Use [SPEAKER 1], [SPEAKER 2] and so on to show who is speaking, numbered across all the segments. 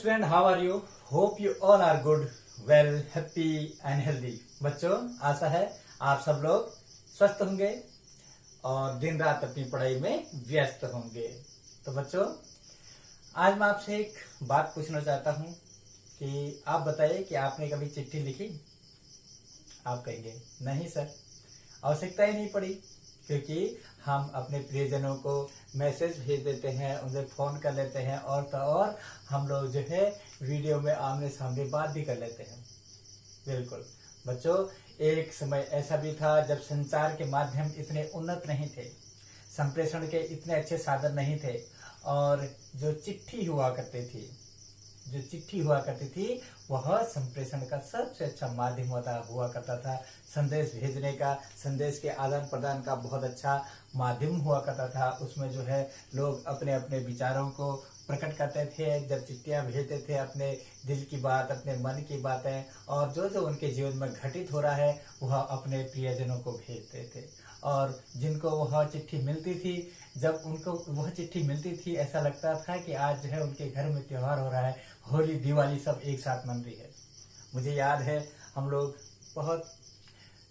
[SPEAKER 1] Student, how are you? Hope you all are good, well, happy and healthy. बच्चों, आशा है आप सब लोग स्वस्थ होंगे और दिन रात अपनी पढ़ाई में व्यस्त होंगे। तो बच्चों, आज मैं आपसे एक बात पूछना चाहता हूं कि आप बताइए कि आपने कभी चिट्ठी लिखी? आप कहेंगे नहीं सर, आवश्यकता ही नहीं पड़ी, क्योंकि हम अपने प्रियजनों को मैसेज भेज देते हैं, उन्हें फोन कर लेते हैं और तो और हम लोग जो है वीडियो में आमने सामने बात भी कर लेते हैं। बिल्कुल बच्चों, एक समय ऐसा भी था जब संचार के माध्यम इतने उन्नत नहीं थे, संप्रेषण के इतने अच्छे साधन नहीं थे, और जो चिट्ठी हुआ करती थी वह संप्रेषण का सबसे अच्छा माध्यम हुआ करता था। संदेश भेजने का, संदेश के आदान प्रदान का बहुत अच्छा माध्यम हुआ करता था। उसमें जो है लोग अपने अपने विचारों को प्रकट करते थे, जब चिट्ठियां भेजते थे अपने दिल की बात, अपने मन की बातें, और जो जो उनके जीवन में घटित हो रहा है वह अपने प्रियजनों को भेजते थे। और जिनको वह चिट्ठी मिलती थी, जब उनको वह चिट्ठी मिलती थी, ऐसा लगता था कि आज जो है उनके घर में त्योहार हो रहा है, होली दिवाली सब एक साथ मन रही है। मुझे याद है, हम लोग बहुत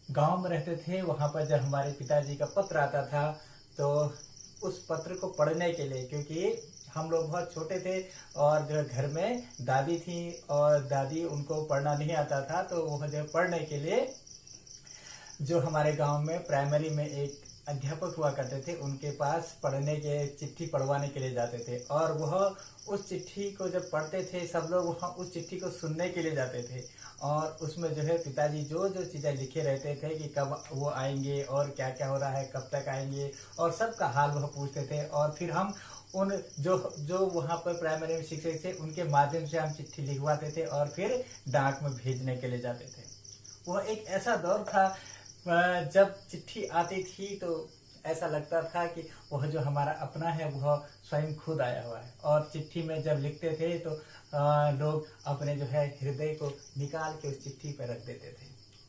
[SPEAKER 1] गांव में रहते थे, वहां पर जब हमारे पिताजी का पत्र आता था तो उस पत्र को पढ़ने के लिए, क्योंकि हम लोग बहुत छोटे थे और जो घर में दादी थी और दादी उनको पढ़ना नहीं आता था, तो वह जो पढ़ने के लिए जो हमारे गांव में प्राइमरी में एक अध्यापक हुआ करते थे, उनके पास पढ़ने के चिट्ठी पढ़वाने के लिए जाते थे। और वह उस चिट्ठी को जब पढ़ते थे, सब लोग वहाँ उस चिट्ठी को सुनने के लिए जाते थे। और उसमें जो है पिताजी जो जो चीज़ें लिखे रहते थे कि कब वो आएंगे और क्या क्या हो रहा है, कब तक आएंगे, और सबका हाल वह पूछते थे। और फिर हम उन जो वहाँ पर प्राइमरी में शिक्षक थे, उनके माध्यम से हम चिट्ठी लिखवाते थे और फिर डाक में भेजने के लिए जाते थे। वह एक ऐसा दौर था, जब चिट्ठी आती थी तो ऐसा लगता था कि वह जो हमारा अपना है वह स्वयं खुद आया हुआ है। और चिट्ठी में जब लिखते थे तो लोग अपने जो है हृदय को निकाल के उस चिट्ठी पर रख देते थे,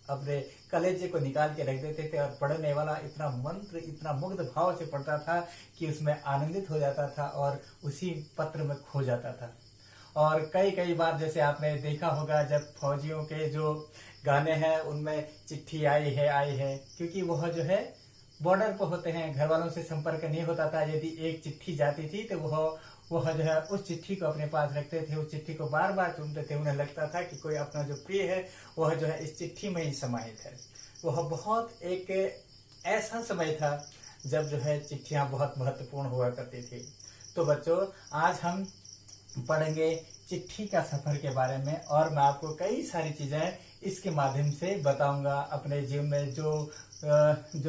[SPEAKER 1] अपने कलेजे को निकाल के रख देते थे, और पढ़ने वाला इतना मंत्र, इतना मुग्ध भाव से पढ़ता था कि उसमें आनंदित हो जाता था और उसी पत्र में खो जाता था। और कई बार जैसे आपने देखा होगा, जब फौजियों के जो गाने हैं उनमें चिट्ठी आई है, क्योंकि वह जो है बॉर्डर पर होते हैं, घर वालों से संपर्क नहीं होता था। यदि एक चिट्ठी जाती थी तो वह जो है उस चिट्ठी को अपने पास रखते थे, उस चिट्ठी को बार बार चुनते थे। उन्हें लगता था कि कोई अपना जो प्रिय है वह जो है इस चिट्ठी में ही समाहित है। वह बहुत एक ऐसा समय था जब जो है चिट्ठियां बहुत महत्वपूर्ण हुआ करती थी। तो बच्चों, आज हम पढ़ेंगे चिट्ठी का सफर के बारे में, और मैं आपको कई सारी चीजें इसके माध्यम से बताऊंगा। अपने जीवन में जो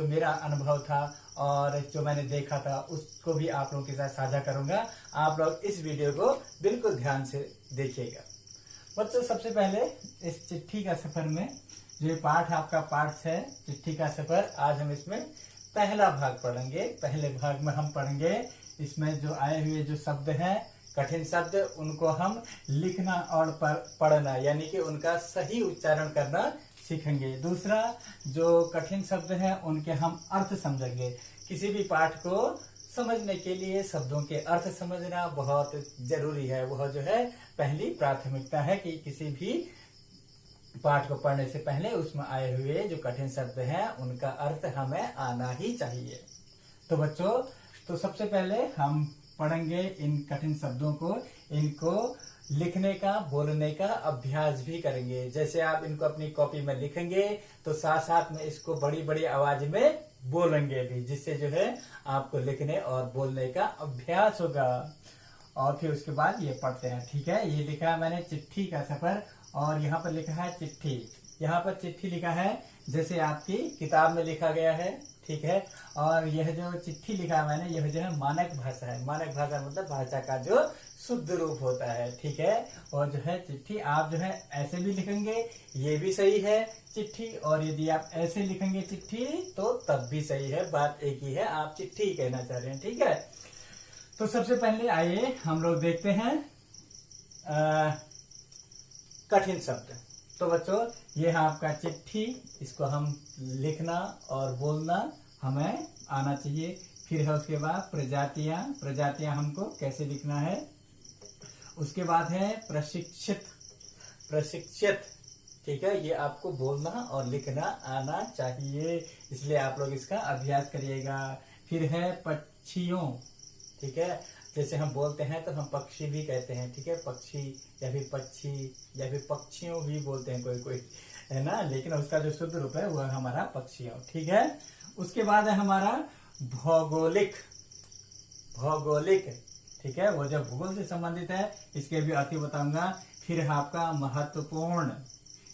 [SPEAKER 1] मेरा अनुभव था और जो मैंने देखा था, उसको भी आप लोगों के साथ साझा करूंगा। आप लोग इस वीडियो को बिल्कुल ध्यान से देखिएगा। बच्चों, सबसे पहले इस चिट्ठी का सफर में जो ये पाठ आपका पाठ है चिट्ठी का सफर, आज हम इसमें पहला भाग पढ़ेंगे। पहले भाग में हम पढ़ेंगे इसमें जो आए हुए जो शब्द हैं, कठिन शब्द, उनको हम लिखना और पढ़ना, यानी कि उनका सही उच्चारण करना सीखेंगे। दूसरा, जो कठिन शब्द हैं उनके हम अर्थ समझेंगे। किसी भी पाठ को समझने के लिए शब्दों के अर्थ समझना बहुत जरूरी है। वह जो है पहली प्राथमिकता है कि किसी भी पाठ को पढ़ने से पहले उसमें आए हुए जो कठिन शब्द हैं उनका अर्थ हमें आना ही चाहिए। तो बच्चों, तो सबसे पहले हम पढ़ेंगे इन कठिन शब्दों को, इनको लिखने का, बोलने का अभ्यास भी करेंगे। जैसे आप इनको अपनी कॉपी में लिखेंगे तो साथ साथ में इसको बड़ी बड़ी आवाज में बोलेंगे भी, जिससे जो है आपको लिखने और बोलने का अभ्यास होगा। और फिर उसके बाद ये पढ़ते हैं, ठीक है। ये लिखा है मैंने चिट्ठी का सफर, और यहाँ पर लिखा है चिट्ठी। यहाँ पर चिट्ठी लिखा है जैसे आपकी किताब में लिखा गया है, ठीक है। और यह जो चिट्ठी लिखा है मैंने, यह जो है मानक भाषा है। मानक भाषा मतलब भाषा का जो शुद्ध रूप होता है, ठीक है। और जो है चिट्ठी आप जो है ऐसे भी लिखेंगे, ये भी सही है चिट्ठी, और यदि आप ऐसे लिखेंगे चिट्ठी तो तब भी सही है। बात एक ही है, आप चिट्ठी ही कहना चाह रहे हैं, ठीक है। तो सबसे पहले आइए हम लोग देखते हैं कठिन शब्द। तो बच्चों, ये है आपका चिट्ठी, इसको हम लिखना और बोलना हमें आना चाहिए। फिर है उसके बाद प्रजातियां। प्रजातियां हमको कैसे लिखना है, उसके बाद है प्रशिक्षित। प्रशिक्षित, ठीक है, ये आपको बोलना और लिखना आना चाहिए, इसलिए आप लोग इसका अभ्यास करिएगा। फिर है पक्षियों, ठीक है, जैसे हम बोलते हैं तो हम पक्षी भी कहते हैं, ठीक है, पक्षी या फिर पक्षी या फिर पक्षियों भी बोलते हैं कोई कोई, है ना, लेकिन उसका जो शुद्ध रूप है वह हमारा पक्षियों, ठीक है। उसके बाद है हमारा भौगोलिक। भौगोलिक, ठीक है, वो जो भूगोल से संबंधित है, इसके भी अर्थ बताऊंगा। फिर है आपका महत्वपूर्ण।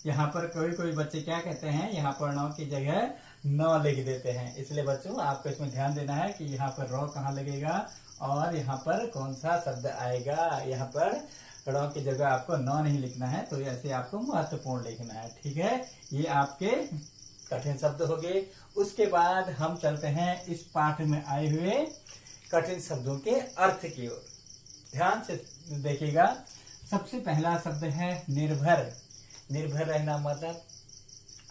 [SPEAKER 1] यहाँ पर कोई कोई बच्चे क्या कहते हैं, यहाँ पर न की जगह न लिख देते हैं, इसलिए बच्चों आपको इसमें ध्यान देना है कि यहाँ पर र कहाँ लगेगा और यहाँ पर कौन सा शब्द आएगा। यहाँ पर र की जगह आपको न नहीं लिखना है, तो ऐसे आपको महत्वपूर्ण लिखना है, ठीक है। ये आपके कठिन शब्द हो गए। उसके बाद हम चलते हैं इस पाठ में आए हुए कठिन शब्दों के अर्थ की ओर। ध्यान से देखिएगा। सबसे पहला शब्द है निर्भर। निर्भर रहना मतलब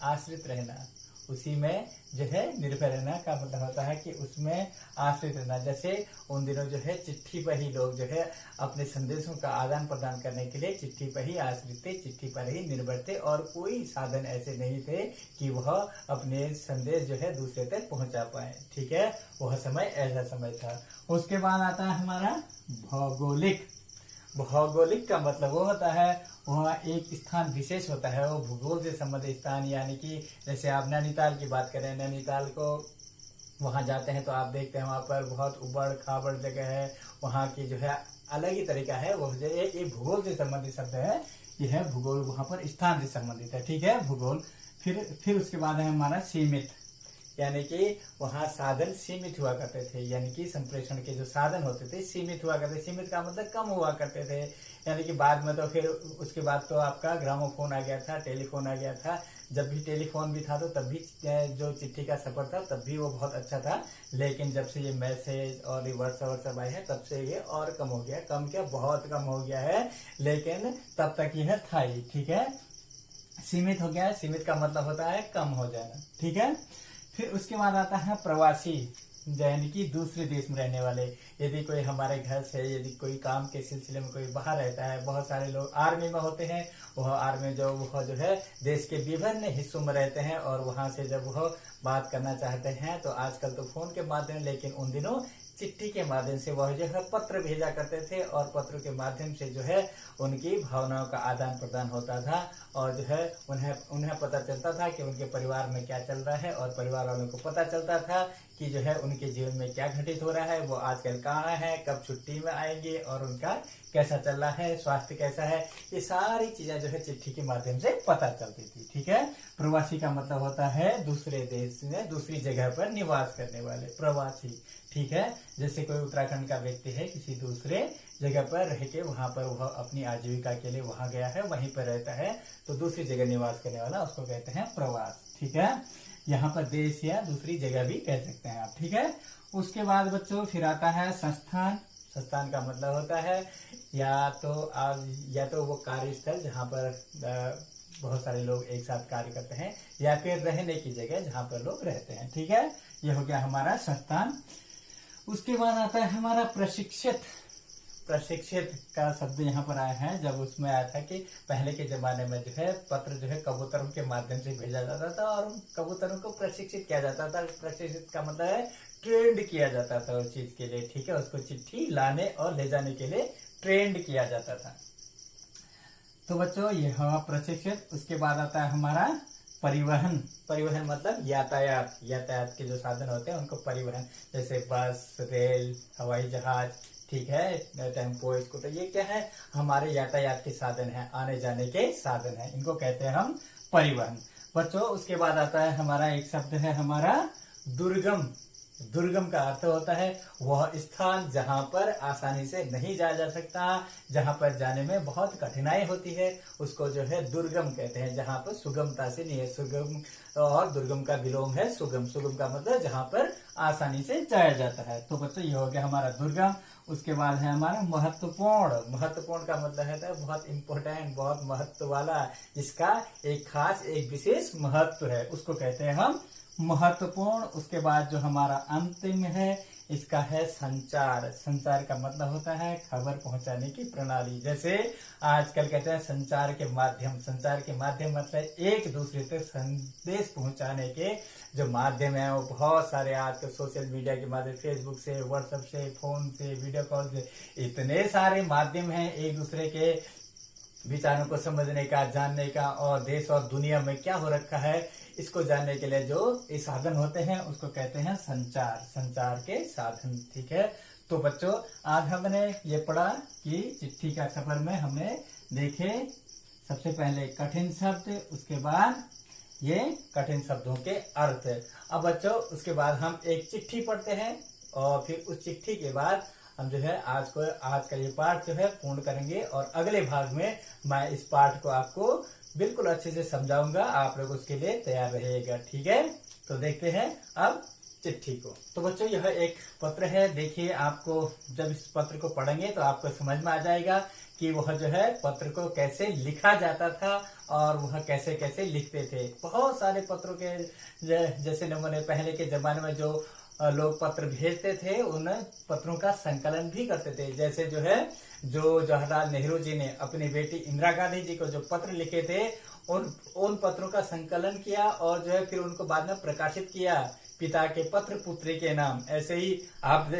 [SPEAKER 1] आश्रित रहना, उसी में जो है निर्भर रहना का मतलब होता है कि उसमें आश्रित रहना। जैसे उन दिनों जो है चिट्ठी पर ही लोग जो है अपने संदेशों का आदान प्रदान करने के लिए चिट्ठी पर ही आश्रित थे, चिट्ठी पर ही निर्भर थे, और कोई साधन ऐसे नहीं थे कि वह अपने संदेश जो है दूसरे तक पहुंचा पाए, ठीक है। वह समय ऐसा समय था। उसके बाद आता है हमारा भौगोलिक। भौगोलिक का मतलब वो होता है, वह एक स्थान विशेष होता है, वो भूगोल से संबंधित स्थान, यानी कि जैसे आप नैनीताल की बात करें, नैनीताल को वहां जाते हैं तो आप देखते हैं वहां पर बहुत उबड़ खाबड़ जगह है, वहां की जो है अलग ही तरीका है, वो जो ये भूगोल से संबंधित शब्द है, ये है भूगोल, वहां पर स्थान से संबंधित है, ठीक है, भूगोल। फिर उसके बाद है हमारा सीमित, यानी कि वहाँ साधन सीमित हुआ करते थे, यानी कि संप्रेषण के जो साधन होते थे सीमित हुआ करते। सीमित का मतलब कम हुआ करते थे, यानी कि बाद में तो फिर उसके बाद तो आपका ग्रामोफोन आ गया था, टेलीफोन आ गया था। जब भी टेलीफोन भी था तो तब भी जो चिट्ठी का सफर था तब भी वो बहुत अच्छा था, लेकिन जब से ये मैसेज और ये व्हाट्सएप आए हैं तब से ये और कम हो गया। कम क्या, बहुत कम हो गया है, लेकिन तब तक यह था ही, ठीक है। सीमित हो गया, सीमित का मतलब होता है कम हो जाना, ठीक है। फिर उसके बाद आता है प्रवासी, यानी कि दूसरे देश में रहने वाले। यदि कोई हमारे घर से यदि कोई काम के सिलसिले में कोई बाहर रहता है, बहुत सारे लोग आर्मी में होते हैं, वह आर्मी वह जो है देश के विभिन्न हिस्सों में रहते हैं, और वहां से जब वह बात करना चाहते हैं तो आजकल तो फोन के माध्यम, लेकिन उन दिनों चिट्ठी के माध्यम से वह जो है पत्र भेजा करते थे, और पत्र के माध्यम से जो है उनकी भावनाओं का आदान प्रदान होता था, और जो है उन्हें पता चलता था कि उनके परिवार में क्या चल रहा है, और परिवार वालों को पता चलता था कि जो है उनके जीवन में क्या घटित हो रहा है, वो आजकल कहाँ है, कब छुट्टी में आएंगे, और उनका कैसा चल रहा है, स्वास्थ्य कैसा है, ये सारी चीजें जो है चिट्ठी के माध्यम से पता चलती थी, ठीक है। प्रवासी का मतलब होता है दूसरे देश में दूसरी जगह पर निवास करने वाले, प्रवासी, ठीक है। जैसे कोई उत्तराखंड का व्यक्ति है, किसी दूसरे जगह पर रह के वहां पर वह अपनी आजीविका के लिए वहां गया है, वहीं पर रहता है, तो दूसरी जगह निवास करने वाला उसको कहते हैं प्रवास, ठीक है। यहाँ पर देश या दूसरी जगह भी कह सकते हैं आप, ठीक है। उसके बाद बच्चों फिर आता है संस्थान। संस्थान का मतलब होता है या तो वो कार्यस्थल जहाँ पर बहुत सारे लोग एक साथ कार्य करते हैं, या फिर रहने की जगह जहाँ पर लोग रहते हैं, ठीक है। ये हो गया हमारा संस्थान। उसके बाद आता है हमारा प्रशिक्षित। प्रशिक्षित का शब्द यहाँ पर आया है, जब उसमें आया था कि पहले के जमाने में जो है पत्र जो है कबूतरों के माध्यम से भेजा जाता था, और कबूतरों को प्रशिक्षित किया जाता था। प्रशिक्षित का मतलब है ट्रेंड किया जाता था उस चीज के लिए, ठीक है, उसको चिट्ठी लाने और ले जाने के लिए ट्रेंड किया जाता था। तो बच्चों ये हुआ प्रशिक्षित। उसके बाद आता है हमारा परिवहन। परिवहन मतलब यातायात, यातायात के जो साधन होते हैं उनको परिवहन, जैसे बस, रेल, हवाई जहाज, ठीक है, टेम्पो, स्कूटर, ये क्या है, हमारे यातायात के साधन है, आने जाने के साधन है, इनको कहते हैं हम परिवहन। बच्चों उसके बाद आता है हमारा एक शब्द है हमारा दुर्गम। दुर्गम का अर्थ होता है वह स्थान जहाँ पर आसानी से नहीं जाया जा सकता, जहाँ पर जाने में बहुत कठिनाई होती है, उसको जो है दुर्गम कहते हैं, जहाँ पर सुगमता से नहीं है। सुगम और दुर्गम का विलोम है सुगम। सुगम का मतलब जहाँ पर आसानी से जाया जाता है। तो बच्चों ये हो गया हमारा दुर्गम। उसके बाद है हमारा महत्वपूर्ण। महत्वपूर्ण का मतलब है बहुत इम्पोर्टेंट, बहुत महत्व वाला, जिसका एक खास एक विशेष महत्व है, उसको कहते हैं हम महत्वपूर्ण। उसके बाद जो हमारा अंतिम है इसका है संचार। संचार का मतलब होता है खबर पहुंचाने की प्रणाली। जैसे आजकल कहते हैं संचार के माध्यम। संचार के माध्यम मतलब एक दूसरे तक संदेश पहुंचाने के जो माध्यम है वो बहुत सारे आजकल सोशल मीडिया के माध्यम, फेसबुक से, व्हाट्सएप से, फोन से, वीडियो कॉल से, इतने सारे माध्यम हैं एक दूसरे के विचारों को समझने का, जानने का, और देश और दुनिया में क्या हो रखा है इसको जानने के लिए जो ये साधन होते हैं उसको कहते हैं संचार। संचार के साधन। ठीक है, तो बच्चों आज हमने ये पढ़ा कि चिट्ठी का सफर में हमने देखे सबसे पहले कठिन शब्द, उसके बाद ये कठिन शब्दों के अर्थ। अब बच्चों उसके बाद हम एक चिट्ठी पढ़ते हैं और फिर उस चिट्ठी के बाद हम जो है आज का ये पाठ जो है पूर्ण करेंगे, और अगले भाग में मैं इस पाठ को आपको बिल्कुल अच्छे से समझाऊंगा। आप लोग उसके लिए तैयार रहिएगा। ठीक है, तो देखते हैं अब चिट्ठी को। तो बच्चों यह एक पत्र है। देखिए, आपको जब इस पत्र को पढ़ेंगे तो आपको समझ में आ जाएगा कि वह जो है पत्र को कैसे लिखा जाता था और वह कैसे कैसे लिखते थे। बहुत सारे पत्रों के जैसे नमूने पहले के जमाने में जो लोग पत्र भेजते थे उन पत्रों का संकलन भी करते थे। जैसे जो है जो जवाहरलाल नेहरू जी ने अपनी बेटी इंदिरा गांधी जी को जो पत्र लिखे थे उन पत्रों का संकलन किया और जो है फिर उनको बाद में प्रकाशित किया पिता के पत्र पुत्री के नाम। ऐसे ही आप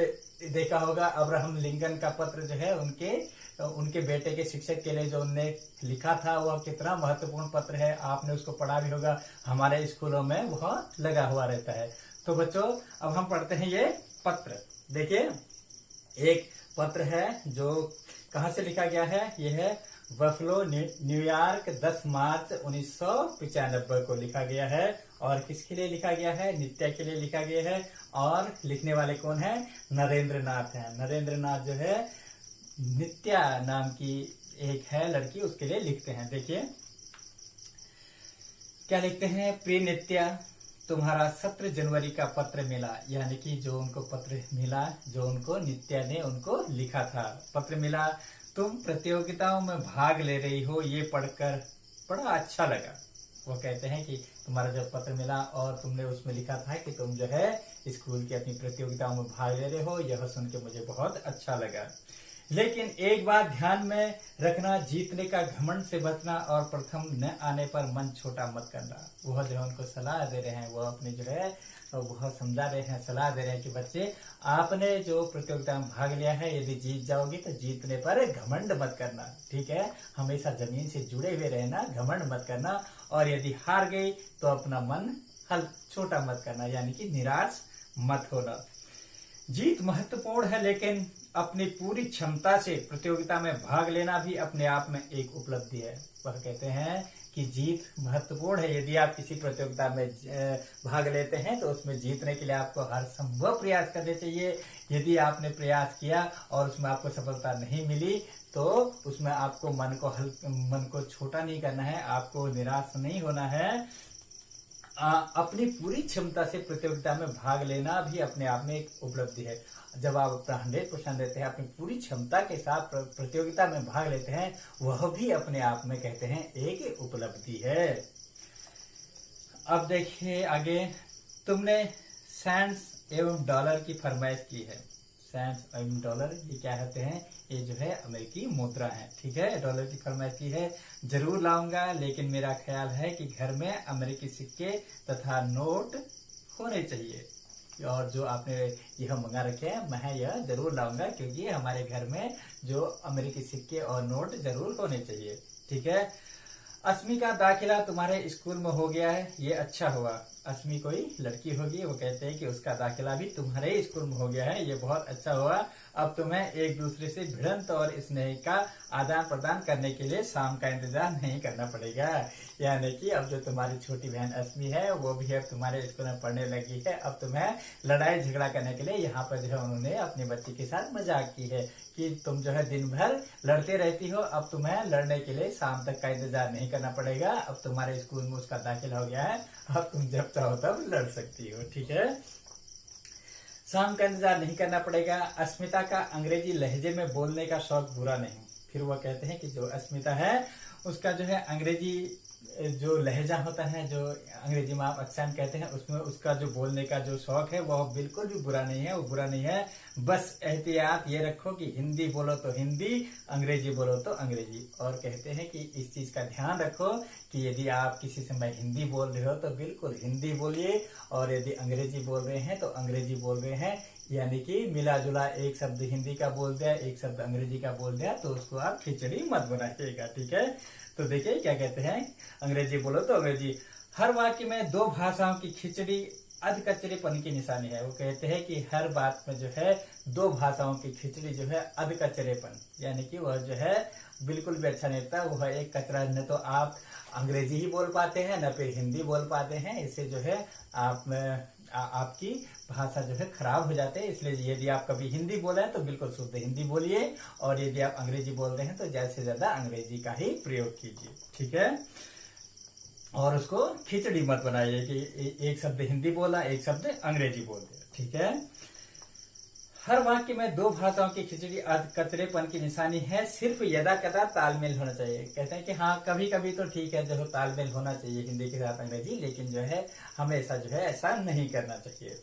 [SPEAKER 1] देखा होगा अब्राहम लिंकन का पत्र जो है उनके बेटे के शिक्षक के लिए जो उनने लिखा था वह कितना महत्वपूर्ण पत्र है। आपने उसको पढ़ा भी होगा, हमारे स्कूलों में वह लगा हुआ रहता है। तो बच्चों अब हम पढ़ते हैं ये पत्र। देखिए, एक पत्र है जो कहाँ से लिखा गया है। यह है बफलो न्यूयॉर्क 10 मार्च 1995 को लिखा गया है। और किसके लिए लिखा गया है? नित्या के लिए लिखा गया है। और लिखने वाले कौन है? नरेंद्र नाथ है। नरेंद्र नाथ जो है नित्या नाम की एक है लड़की, उसके लिए लिखते हैं। देखिए क्या लिखते हैं। प्रिय नित्या, तुम्हारा 17 जनवरी का पत्र मिला। यानी कि जो उनको पत्र मिला, जो उनको नित्या ने उनको लिखा था, पत्र मिला। तुम प्रतियोगिताओं में भाग ले रही हो, ये पढ़कर बड़ा अच्छा लगा। वो कहते हैं कि तुम्हारा जब पत्र मिला और तुमने उसमें लिखा था कि तुम जो है स्कूल की अपनी प्रतियोगिताओं में भाग ले रहे हो, यह सुन के मुझे बहुत अच्छा लगा। लेकिन एक बात ध्यान में रखना, जीतने का घमंड से बचना और प्रथम न आने पर मन छोटा मत करना। वह जो है उनको सलाह दे रहे हैं, वह अपने जो है वह समझा रहे हैं, सलाह दे रहे हैं कि बच्चे आपने जो प्रतियोगिता में भाग लिया है, यदि जीत जाओगे तो जीतने पर घमंड मत करना। ठीक है, हमेशा जमीन से जुड़े हुए रहना, घमंड मत करना। और यदि हार गई तो अपना मन छोटा मत करना, यानी कि निराश मत होना। जीत महत्वपूर्ण है, लेकिन अपनी पूरी क्षमता से प्रतियोगिता में भाग लेना भी अपने आप में एक उपलब्धि है। वह कहते हैं कि जीत महत्वपूर्ण है। यदि आप किसी प्रतियोगिता में भाग लेते हैं तो उसमें जीतने के लिए आपको हर संभव प्रयास करने चाहिए। यदि आपने प्रयास किया और उसमें आपको सफलता नहीं मिली तो उसमें आपको मन को छोटा नहीं करना है, आपको निराश नहीं होना है। अपनी पूरी क्षमता से प्रतियोगिता में भाग लेना भी अपने आप में एक उपलब्धि है। जब आप अपना 100% देते हैं, अपनी पूरी क्षमता के साथ प्रतियोगिता में भाग लेते हैं, वह भी अपने आप में कहते हैं एक उपलब्धि है। अब देखिए आगे, तुमने सेंट्स एवं डॉलर की फरमाइश की है। सेंट्स एवं डॉलर ये क्या होते हैं? ये जो है अमेरिकी मुद्रा है। ठीक है, डॉलर की फरमाइश की है। जरूर लाऊंगा, लेकिन मेरा ख्याल है कि घर में अमेरिकी सिक्के तथा नोट होने चाहिए। और जो आपने यह मंगा रखे हैं, मैं यह जरूर लाऊंगा, क्योंकि हमारे घर में जो अमेरिकी सिक्के और नोट जरूर होने चाहिए। ठीक है, अस्मी का दाखिला तुम्हारे स्कूल में हो गया है, ये अच्छा हुआ। अस्मी कोई लड़की होगी, वो कहते हैं कि उसका दाखिला भी तुम्हारे स्कूल में हो गया है, ये बहुत अच्छा हुआ। अब तुम्हें एक दूसरे से भिड़ंत और स्नेह का आदान प्रदान करने के लिए शाम का इंतजार नहीं करना पड़ेगा। यानी कि अब जो तुम्हारी छोटी बहन अस्मी है वो भी अब तुम्हारे स्कूल में पढ़ने लगी है। अब तुम्हें लड़ाई झगड़ा करने के लिए यहाँ पर जो है उन्होंने अपने बच्चे के साथ मजाक की है कि तुम जो है दिन भर लड़ते रहती हो, अब तुम्हें लड़ने के लिए शाम तक का इंतजार नहीं करना पड़ेगा। अब तुम्हारे स्कूल में उसका दाखिला हो गया है, अब तुम जब चाहो तब लड़ सकती हो। ठीक है, शाम का इंतजार नहीं करना पड़ेगा। अस्मिता का अंग्रेजी लहजे में बोलने का शौक बुरा नहीं। फिर वह कहते हैं कि जो अस्मिता है उसका जो है अंग्रेजी जो लहजा होता है, जो अंग्रेजी में आप एक्सेंट कहते हैं, उसमें उसका जो बोलने का जो शौक है वह बिल्कुल भी बुरा नहीं है, वो बुरा नहीं है। बस एहतियात ये रखो कि हिंदी बोलो तो हिंदी, अंग्रेजी बोलो तो अंग्रेजी। और कहते हैं कि इस चीज का ध्यान रखो कि यदि आप किसी समय हिंदी बोल रहे हो तो बिल्कुल हिंदी बोलिए, और यदि अंग्रेजी बोल रहे हैं तो अंग्रेजी बोल रहे हैं, यानी कि मिला जुला एक शब्द हिंदी का बोल दिया, एक शब्द अंग्रेजी का बोल दिया, तो उसको आप खिचड़ी मत बनाइएगा, ठीक है। तो देखिए क्या कहते हैं, अंग्रेजी बोलो तो अंग्रेजी। हर वाक्य में दो भाषाओं की खिचड़ी अधकचरेपन की निशानी है। वो कहते हैं कि हर बात में जो है दो भाषाओं की खिचड़ी जो है अधकचरेपन, यानी कि वह जो है बिल्कुल भी अच्छा नहीं लगता, वह एक कचरा। न तो आप अंग्रेजी ही बोल पाते हैं, न फिर हिंदी बोल पाते हैं, इससे जो है आपकी भाषा जो है खराब हो जाते हैं। इसलिए यदि आप कभी हिंदी बोले हैं तो बिल्कुल शुद्ध हिंदी बोलिए, और यदि आप अंग्रेजी बोल रहे हैं तो ज्यादा से ज्यादा अंग्रेजी का ही प्रयोग कीजिए, ठीक है। और उसको खिचड़ी मत बनाइए कि एक शब्द हिंदी बोला, एक शब्द अंग्रेजी बोल दिया, ठीक है। हर वाक्य में दो भाषाओं की खिचड़ी कचरेपन की निशानी है, सिर्फ यदा कदा तालमेल होना चाहिए। कहते हैं कि हाँ कभी कभी तो ठीक है, जो तालमेल होना चाहिए हिंदी के साथ अंग्रेजी, लेकिन जो है हमेशा जो है ऐसा नहीं करना चाहिए।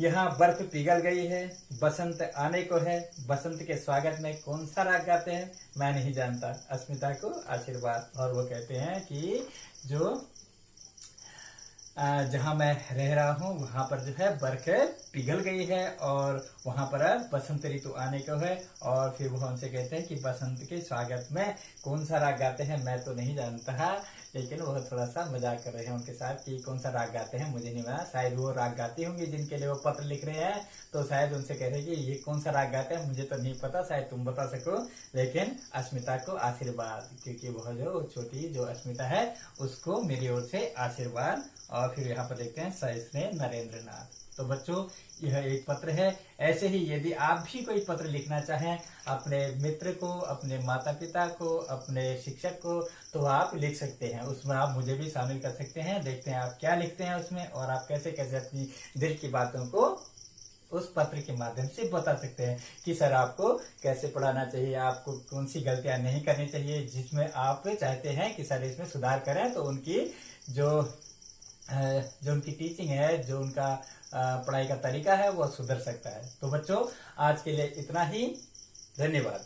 [SPEAKER 1] यहाँ बर्फ पिघल गई है, बसंत आने को है, बसंत के स्वागत में कौन सा राग गाते हैं, मैं नहीं जानता, अस्मिता को आशीर्वाद। और वो कहते हैं कि जो जहां मैं रह रहा हूं वहां पर जो है बर्फ पिघल गई है, और वहां पर बसंत ऋतु आने को है। और फिर वो हमसे कहते हैं कि बसंत के स्वागत में कौन सा राग गाते हैं, मैं तो नहीं जानता, लेकिन वह थोड़ा सा मजाक कर रहे हैं उनके साथ कि कौन सा राग गाते हैं, मुझे नहीं पता। शायद वो राग गाती होंगी जिनके लिए वो पत्र लिख रहे हैं, तो शायद उनसे कह रहे हैं कि ये कौन सा राग गाते हैं, मुझे तो नहीं पता, शायद तुम बता सको, लेकिन अस्मिता को आशीर्वाद, क्योंकि वह जो छोटी जो अस्मिता है उसको मेरी ओर से आशीर्वाद। और फिर यहाँ पर देखते हैं सहिष्णु नरेंद्र नाथ। तो बच्चों यह एक पत्र है। ऐसे ही यदि आप भी कोई पत्र लिखना चाहें अपने मित्र को, अपने माता पिता को, अपने शिक्षक को, तो आप लिख सकते हैं। उसमें आप मुझे भी शामिल कर सकते हैं। देखते हैं आप क्या लिखते हैं उसमें, और आप कैसे कैसे अपनी दिल की बातों को उस पत्र के माध्यम से बता सकते हैं कि सर आपको कैसे पढ़ाना चाहिए, आपको कौन सी गलतियां नहीं करनी चाहिए, जिसमें आप चाहते हैं कि सर इसमें सुधार करें, तो उनकी जो उनकी टीचिंग है, जो उनका पढ़ाई का तरीका है, वो सुधर सकता है। तो बच्चों आज के लिए इतना ही, धन्यवाद।